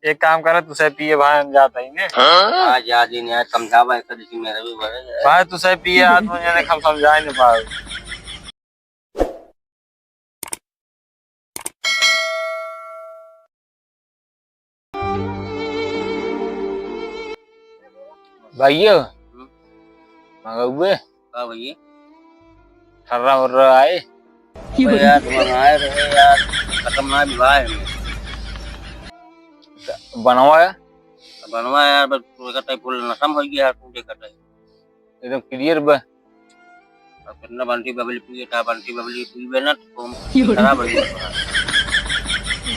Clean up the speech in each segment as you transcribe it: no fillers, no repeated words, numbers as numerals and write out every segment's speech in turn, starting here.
एक काम करे तुसे पिए भाई हम जाता ही ने आज याद ही नहीं आया समझावा ऐसा देखी मेरा भी बड़े भाई तुसे पिए आज मुझे ने हम समझा ही नहीं पाओ। भाइयों मंगुए का भैया ठर्रा उर्रा आए यार तुम आए रहे यार खत्म ना विवाह है बनवाया बनवा यार बस पूरा टाइप फुल नसम हो गया यार पूरे का टाइप एकदम क्लियर बा। अब कितना बंटी बबली पी था बंटी बबली पी ना तो खराब हो गया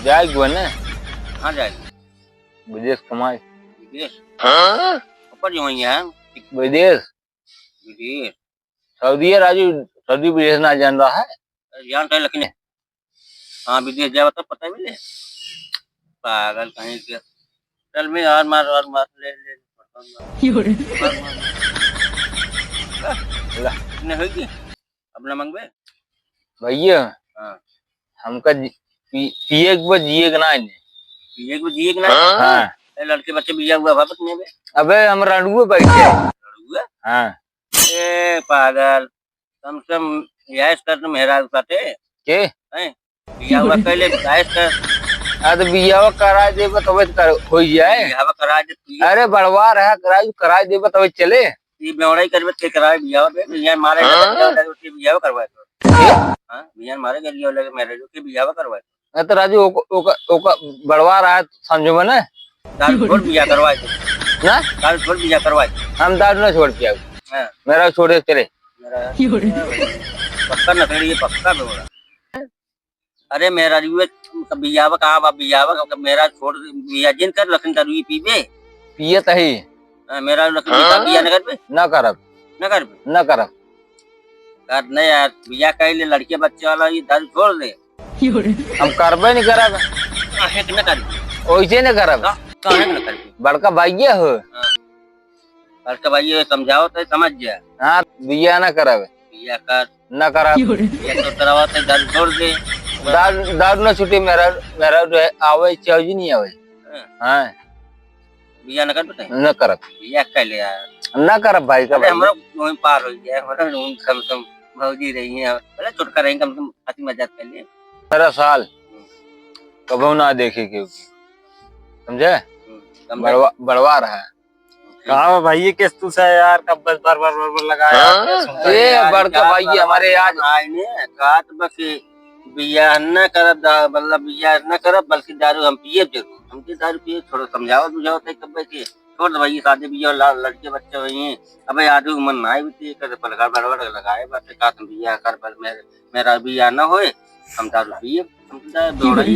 जाए गो ने कहां जाएगी विदेश कमाए विदेश हां ऊपर जो है विदेश विदेश सऊदी राजू सऊदी विदेश ना जान रहा है जान है लेकिन हाँ विदेश जाए तो पता मिले पागल कहीं के चल मैं और मार ले ले ने होगी अपना मंगवे भैया हां हमका पिए के जिए के ना है ये को जिए ना हां लड़के बच्चे बिया हुआ वापस में अबे हम रणुए बैठे हुआ हां ए पागल कम से कम यास कर तुम हेरा उठाते के हैं बिया हुआ पहले यास कर तो बियाह करा देबे तबे कर हो जाए बिया करा दे अरे बड़वा रहा करा देबे तबे चले ये बेवड़ाई करबे के करा बिया पे बिया मारे लगे उसके बिया करवाए तो हां बिया मारे के लिए लगे मैरिज के बिया करवाए तो राजू ओका बड़वा रहा समझो ना दाल छोड़ बिया करवाए ना दाल छोड़ बिया करवाए हम दारू ना छोड़ के हां मेरा छोड़े चले पक्का न ये पक्का बेवड़ा अरे मेरा जुए बियावा कहां बा बियावा मेरा छोड़ बिया जिन कर लखन दारू पीबे पिए तही मेरा लखन का बिया न करबे ना करब कर नहीं यार बिया कहले लड़के बच्चे वाला ये दारू छोड़ दे हम करबे नहीं करब काहे न कर ओइसे नहीं करब काहे न कर बड़का भाइये हो बड़का भाई समझाओ तो समझ जा हां बिया ना करब बिया कर ना करब ये तो करवा तो दारू छोड़ दे दारू ना छूटे मेरा जो है आवे चाहिए नहीं आवे हां बिया न कर बता ना करब बिया कहले यार ना करब भाई का हमरा वहीं पार हो गया हमरा कम कम भौजी रही है पहले छुटका रही कम कम हंसी मजाक कर ले मेरा साल कबो ना देखे के समझे बड़वा रहा है कहा भाई किस तू से यार कब बस बार लगाया ये बड़का भाई हमारे आज आईने कहा तो बस बिया न करब मतलब बिया न करब बल्कि दारू हम पिए जरूर हमके दारू पिए थोड़ा समझाओ बुझाओ तो कब के छोड़ दे भाई शादी बिया लड़के बच्चे हुए अबे आदमी मन ना भी कर पलका बड़बड़ लगाए बात का तुम बिया कर पर मेरा बिया न होए हम दारू पिए हम दौड़ाई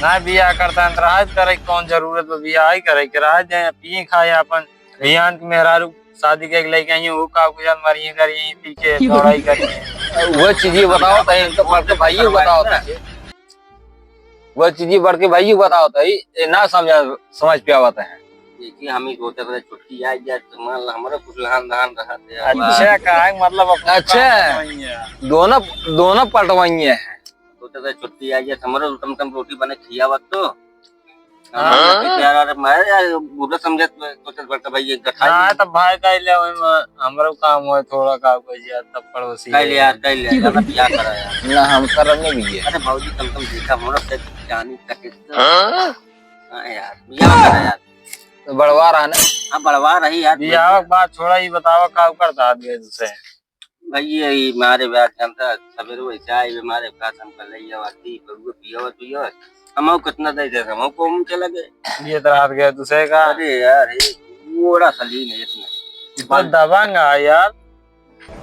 ना बिया करता अंतराज करे कौन जरूरत है बिया ही करे किराए जाए पिए खाए अपन भियान के मेहरारू शादी के लेके आई वो का गुजर मरिए करिए पीछे दौड़ाई करिए वो चीजें बताओ तो इनको बढ़ के भाई बताओ वो चीजें बढ़ के भाई बताओ तो ना समझ पे आवता है देखिए हम ही सोचते थे छुट्टी आ जाए तो मान हमारा कुछ लहान दहान रहा थे अच्छा का मतलब अच्छा दोनों पटवाइए हैं सोचते थे छुट्टी आ जाए हमारा कम कम रोटी बने खियावत तो यार मैं यार बुरा समझे सोचत बड़का भाई एक गठा हां तब भाई का ले हमरो काम है थोड़ा का कोई यार तब पड़ोसी कह ले यार क्या करा यार ना हम करब नहीं भैया अरे भौजी कम कम देखा मोर से जानी कटे हां यार बिया करा यार तो बड़वा रहा ना हां बड़वा रही यार बिया के बाद छोड़ा ही बतावा का करता दिए तुसे भाई ये मारे ब्याह जानता सवेरे वैसे आए हमारे का हम कर लिया वाती पियो हम कितना दे दे हम को हम चला गए ये तरह गया तुसे का अरे यार ये थोड़ा सलीन है इसमें पर दबांगा यार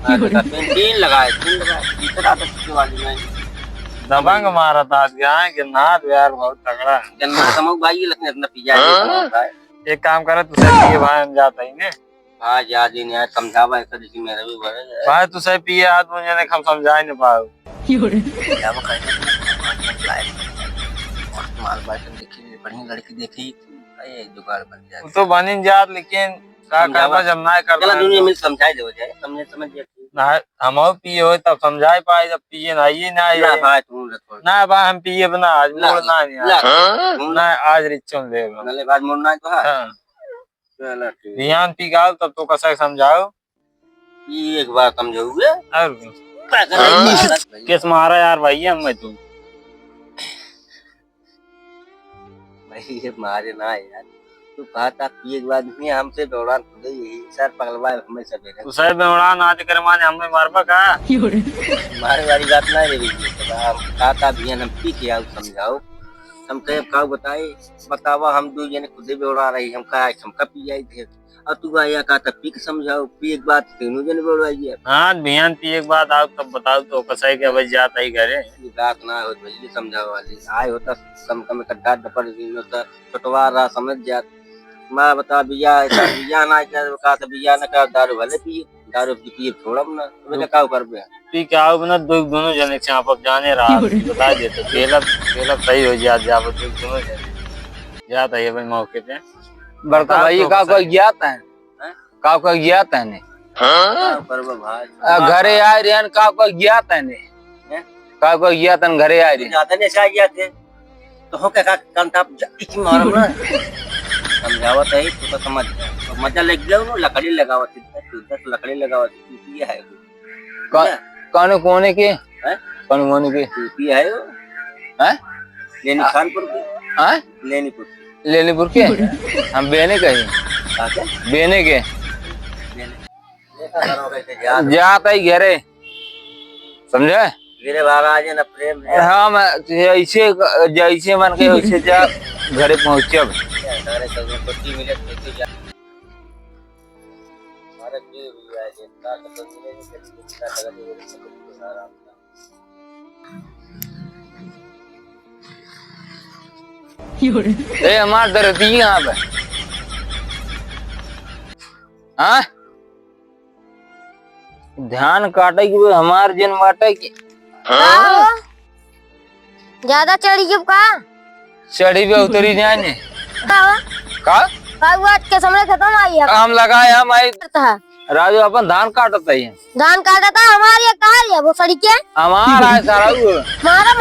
तीन लगाए तीसरा तक की वाली में दबंग मारा था गया कि नाथ यार बहुत तगड़ा है जन्म समझ भाई लगने इतना पिया एक काम करे तुसे पिए भाई हम जाता ही ने हां याद ही नहीं समझावा ऐसा देखी मेरा भी बड़े भाई तुसे पिए आज मुझे ने हम समझा ही नहीं पाओ क्या माल बात देखी बढ़िया लड़की देखी ये जुगाड़ बन जाए तो बनी जात लेकिन का जब ना कर चला दुनिया में समझाई दे जाए समझ समझ ना हम और पिए हो तब समझाए पाए, जब पिए ना ये ना ला ये भाई तू ले ना बा हम पिए बना आज ला, मोड़ना नहीं ला आज। ना आज रिचों दे नले बाद मुड़ना तो है। हाँ चलो ठीक ध्यान पी गाओ तब तो कैसा समझाओ ये एक बार समझोगे और क्या कर रही है? किस मारा यार भाई हम मैं तू भाई ये मारे ना यार तू कहा था पिए के बाद नहीं हमसे दौड़ान खुद ही सर पगलवा हमें सवेरे तू सर बेवड़ा नाच कर माने हमें मारबा का मारे वाली बात ना रे कहा था भैया हम पी के आओ समझाओ हम कहे का बतावा हम दो जने खुद भी उड़ा रही हम कहा हम का पी आई थे और तू आया कहा था पी के समझाओ पी एक बात तीनों जने उड़वाई है। हाँ ध्यान पी एक बात आओ तब बताओ तो कैसा के बज जाता ही घरे ये बात ना हो भैया समझाओ वाली आए होता कम कम कड्डा डपर होता छोटवा रहा समझ जात मैं बता भैया ऐसा भैया ना कहा था भैया ने कहा दारू भले पिए दारू पिए छोड़ा ना तो क्या कर बे पी के आओ ना दोनों जने चापक जाने रहा बता देते पहला सही हो जात जा दोनों जने जाता है भाई मौके पे बड़का भाई का कोई ज्ञात है का कोई ज्ञात है ने भाई घरे आ रहे हैं का कोई ज्ञात है ने का कोई ज्ञात है घरे आ रहे जाते नहीं चाहिए थे तो हो क्या कंता इच मारम ना समझावत है तो समझ गया मजा लग गया ना लकड़ी लगावत है लकड़ी लगावत टूटी है कौन कोने के कौन कोने के टूटी है हैं लेनी खानपुर की हैं लेनीपुर लेनीपुर के हम बेने कहे बेने के जाता ही घरे समझे मेरे महाराज न प्रेम हाँ मैं ऐसे जैसे मन के वैसे जा घरे पहुँचे मिले हमार दर्दी यहाँ पे हाँ ध्यान काटे की हमार जन बाटे की ज्यादा चढ़ी क्यों का चढ़ी पे उतरी जाने का आज के समय खत्म आई है हम लगाए हम आई था राजू अपन धान काटता ही धान काटा था हमारी कार है वो सड़ी के हमारा है सारा मारा